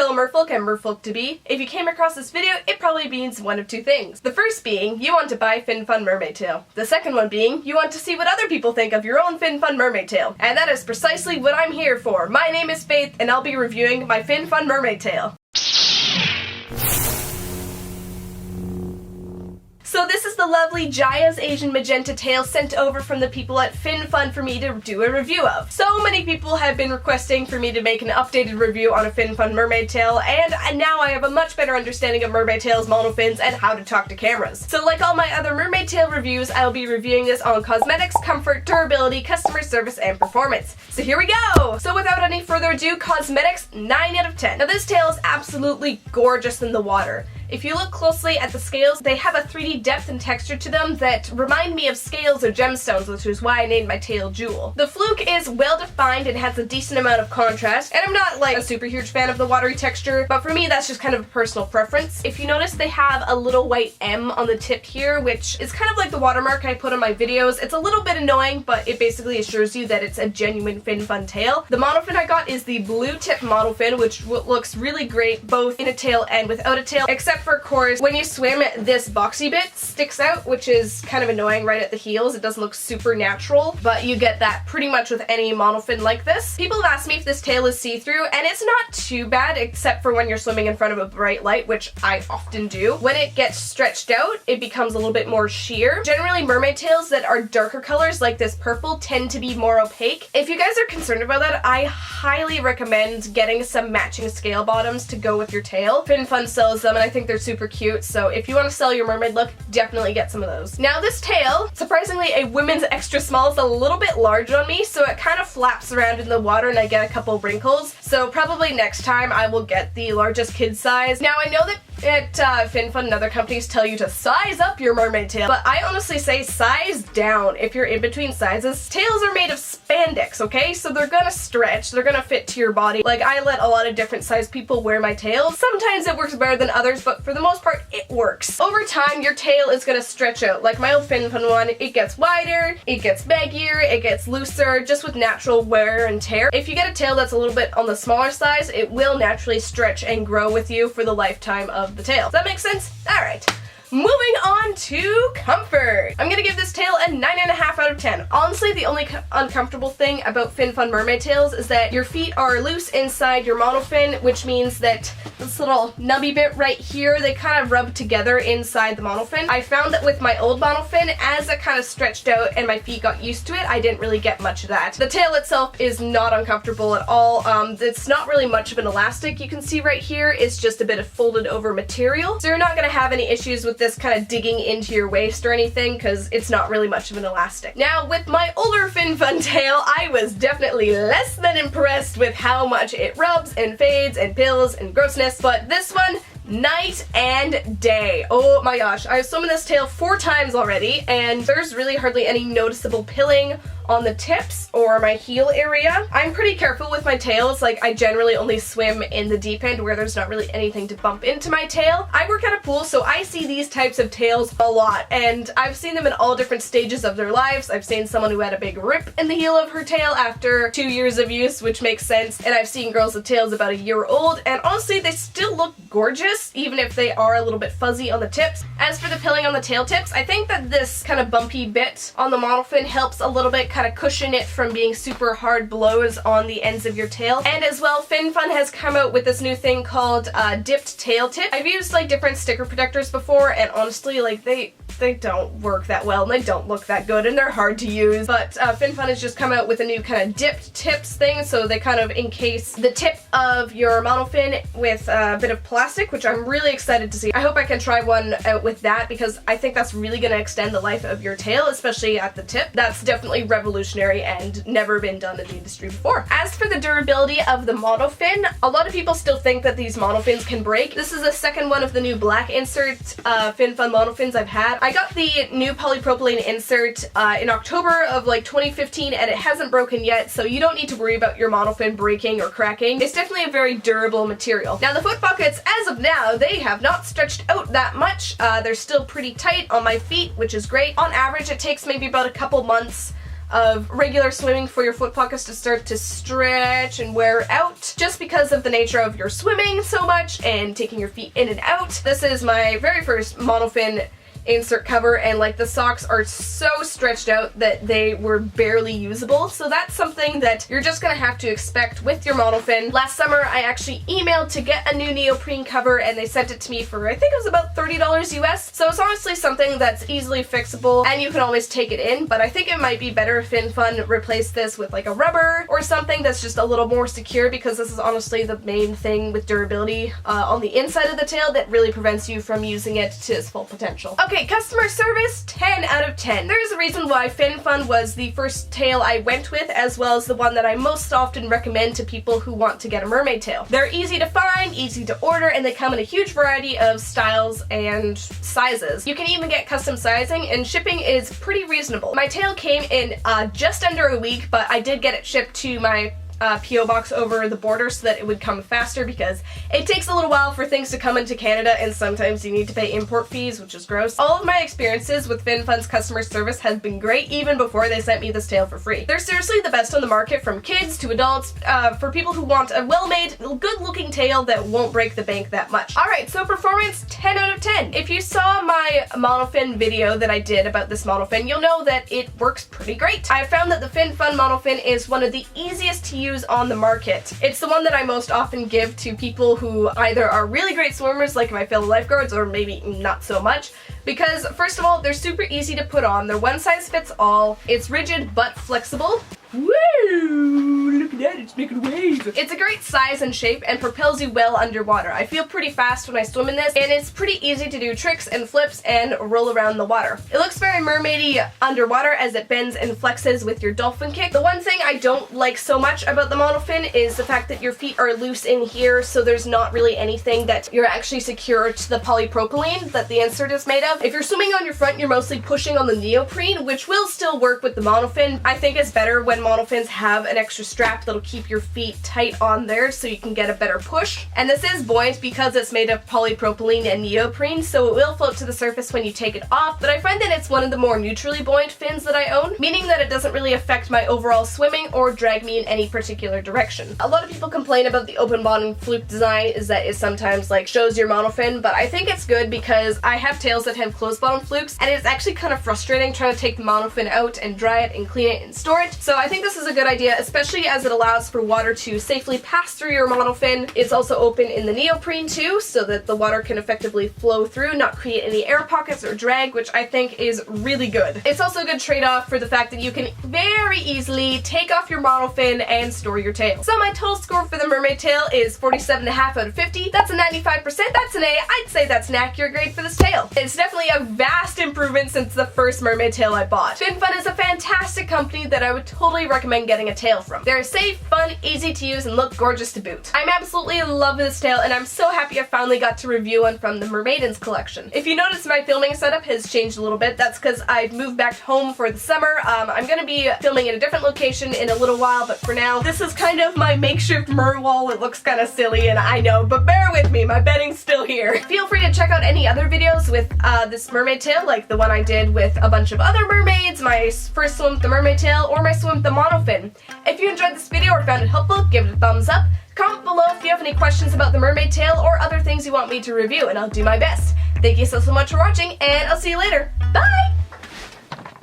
fellow merfolk and merfolk to be. If you came across this video, it probably means one of two things. The first being, you want to buy FinFun Mermaid tail. The second one being, you want to see what other people think of your own FinFun Mermaid tail. And that is precisely what I'm here for. My name is Faith, and I'll be reviewing my FinFun Mermaid tail. So this is the lovely Jaya's Asian magenta tail sent over from the people at FinFun for me to do a review of. So many people have been requesting for me to make an updated review on a FinFun mermaid tail, and now I have a much better understanding of mermaid tails, monofins, and how to talk to cameras. So like all my other mermaid tail reviews, I'll be reviewing this on cosmetics, comfort, durability, customer service, and performance. So here we go! So without any further ado, cosmetics, 9 out of 10. Now this tail is absolutely gorgeous in the water. If you look closely at the scales, they have a 3D depth and texture to them that remind me of scales or gemstones, which is why I named my tail Jewel. The fluke is well defined and has a decent amount of contrast, and I'm not like a super huge fan of the watery texture, but for me that's just kind of a personal preference. If you notice, they have a little white M on the tip here, which is kind of like the watermark I put on my videos. It's a little bit annoying, but it basically assures you that it's a genuine FinFun tail. The monofin I got is the blue tip monofin, which looks really great both in a tail and without a tail, except for, of course, when you swim, this boxy bit sticks out, which is kind of annoying right at the heels. It doesn't look super natural, but you get that pretty much with any monofin like this. People have asked me if this tail is see-through, and it's not too bad, except for when you're swimming in front of a bright light, which I often do. When it gets stretched out, it becomes a little bit more sheer. Generally, mermaid tails that are darker colors, like this purple, tend to be more opaque. If you guys are concerned about that, I highly recommend getting some matching scale bottoms to go with your tail. FinFun sells them, and I think they're super cute, so if you want to sell your mermaid look, definitely get some of those. Now this tail, surprisingly a women's extra small, is a little bit large on me, so it kind of flaps around in the water and I get a couple wrinkles, so probably next time I will get the largest kid size. Now I know that FinFun and other companies tell you to size up your mermaid tail, but I honestly say size down if you're in between sizes. Tails are made of spandex, okay? So they're gonna stretch, they're gonna fit to your body. Like, I let a lot of different size people wear my tails. Sometimes it works better than others, but for the most part, it works. Over time, your tail is gonna stretch out. Like my old FinFun one, it gets wider, it gets baggier, it gets looser, just with natural wear and tear. If you get a tail that's a little bit on the smaller size, it will naturally stretch and grow with you for the lifetime of the tail. Does that make sense? Alright. Moving on to comfort. I'm gonna give this tail a 9.5 out of 10. Honestly, the only uncomfortable thing about FinFun mermaid tails is that your feet are loose inside your monofin, which means that this little nubby bit right here, they kind of rub together inside the monofin. I found that with my old monofin, as it kind of stretched out and my feet got used to it, I didn't really get much of that. The tail itself is not uncomfortable at all. It's not really much of an elastic you can see right here. It's just a bit of folded over material. So you're not gonna have any issues with this kind of digging into your waist or anything, because it's not really much of an elastic. Now, with my older FinFun tail, I was definitely less than impressed with how much it rubs and fades and pills and grossness, but this one, night and day. Oh my gosh, I've swum in this tail 4 times already, and there's really hardly any noticeable pilling on the tips or my heel area. I'm pretty careful with my tails. Like, I generally only swim in the deep end where there's not really anything to bump into my tail. I work at a pool, so I see these types of tails a lot, and I've seen them in all different stages of their lives. I've seen someone who had a big rip in the heel of her tail after 2 years of use, which makes sense, and I've seen girls with tails about a year old, and honestly, they still look gorgeous, even if they are a little bit fuzzy on the tips. As for the pilling on the tail tips, I think that this kind of bumpy bit on the monofin helps a little bit kind of cushion it from being super hard blows on the ends of your tail. And as well, FinFun has come out with this new thing called dipped tail tip. I've used like different sticker protectors before, and honestly, like they don't work that well and they don't look that good and they're hard to use. But FinFun has just come out with a new kind of dipped tips thing, so they kind of encase the tip of your monofin with a bit of plastic, which I'm really excited to see. I hope I can try one out with that, because I think that's really going to extend the life of your tail, especially at the tip. That's definitely revolutionary and never been done in the industry before. As for the durability of the monofin, a lot of people still think that these monofins can break. This is the second one of the new black insert FinFun monofins I've had. I got the new polypropylene insert in October of like 2015, and it hasn't broken yet, so you don't need to worry about your monofin breaking or cracking. It's definitely a very durable material. Now the foot pockets, as of now, they have not stretched out that much. They're still pretty tight on my feet, which is great. On average, it takes maybe about a couple months of regular swimming for your foot pockets to start to stretch and wear out just because of the nature of your swimming so much and taking your feet in and out. This is my very first monofin insert cover, and like the socks are so stretched out that they were barely usable, so that's something that you're just gonna have to expect with your monofin. Last summer I actually emailed to get a new neoprene cover and they sent it to me for I think it was about $30 US, so it's honestly something that's easily fixable and you can always take it in, but I think it might be better if FinFun replaced this with like a rubber or something that's just a little more secure, because this is honestly the main thing with durability on the inside of the tail that really prevents you from using it to its full potential. Okay, customer service, 10 out of 10. There's a reason why FinFun was the first tail I went with, as well as the one that I most often recommend to people who want to get a mermaid tail. They're easy to find, easy to order, and they come in a huge variety of styles and sizes. You can even get custom sizing, and shipping is pretty reasonable. My tail came in just under a week, but I did get it shipped to my P.O. box over the border so that it would come faster, because it takes a little while for things to come into Canada and sometimes you need to pay import fees, which is gross. All of my experiences with FinFun's customer service has been great, even before they sent me this tail for free. They're seriously the best on the market, from kids to adults, for people who want a well-made, good-looking tail that won't break the bank that much. Alright, so performance, 10 out of 10. If you saw my monofin video that I did about this monofin, you'll know that it works pretty great. I found that the FinFun monofin is one of the easiest to use on the market. It's the one that I most often give to people who either are really great swimmers, like my fellow lifeguards, or maybe not so much, because first of all, they're super easy to put on. They're one size fits all. It's rigid but flexible. Woo! Look at that, it's making waves. It's a great size and shape and propels you well underwater. I feel pretty fast when I swim in this, and it's pretty easy to do tricks and flips and roll around the water. It looks very mermaidy underwater as it bends and flexes with your dolphin kick. The one thing I don't like so much about the monofin is the fact that your feet are loose in here, so there's not really anything that you're actually secure to the polypropylene that the insert is made of. If you're swimming on your front, you're mostly pushing on the neoprene, which will still work with the monofin. I think it's better when monofins have an extra strap that'll keep your feet tight on there so you can get a better push. And this is buoyant because it's made of polypropylene and neoprene, so it will float to the surface when you take it off, but I find that it's one of the more neutrally buoyant fins that I own, meaning that it doesn't really affect my overall swimming or drag me in any particular direction. A lot of people complain about the open bottom fluke design, is that it sometimes like shows your monofin, but I think it's good because I have tails that have closed bottom flukes, and it's actually kind of frustrating trying to take the monofin out and dry it and clean it and store it. So I think this is a good idea, especially as it allows for water to safely pass through your monofin. It's also open in the neoprene too, so that the water can effectively flow through, not create any air pockets or drag, which I think is really good. It's also a good trade-off for the fact that you can very easily take off your monofin and store your tail. So my total score for the mermaid tail is 47.5 out of 50. That's a 95%. That's an A. I'd say that's an accurate grade for this tail. It's definitely a vast improvement since the first mermaid tail I bought. FinFun is a fantastic company that I would totally recommend getting a tail from. They're safe, fun, easy to use, and look gorgeous to boot. I'm absolutely in love with this tail, and I'm so happy I finally got to review one from the Mermaidens Collection. If you notice, my filming setup has changed a little bit. That's because I've moved back home for the summer. I'm gonna be filming in a different location in a little while, but for now, this is kind of my makeshift mer wall. It looks kind of silly, and I know, but bear with me, my bedding's still here. Feel free to check out any other videos with this mermaid tail, like the one I did with a bunch of other mermaids, my first swim with the mermaid tail, or my swim with the monofin. If you enjoyed this video or found it helpful, give it a thumbs up. Comment below if you have any questions about the mermaid tail or other things you want me to review, and I'll do my best. Thank you so much for watching, and I'll see you later. Bye!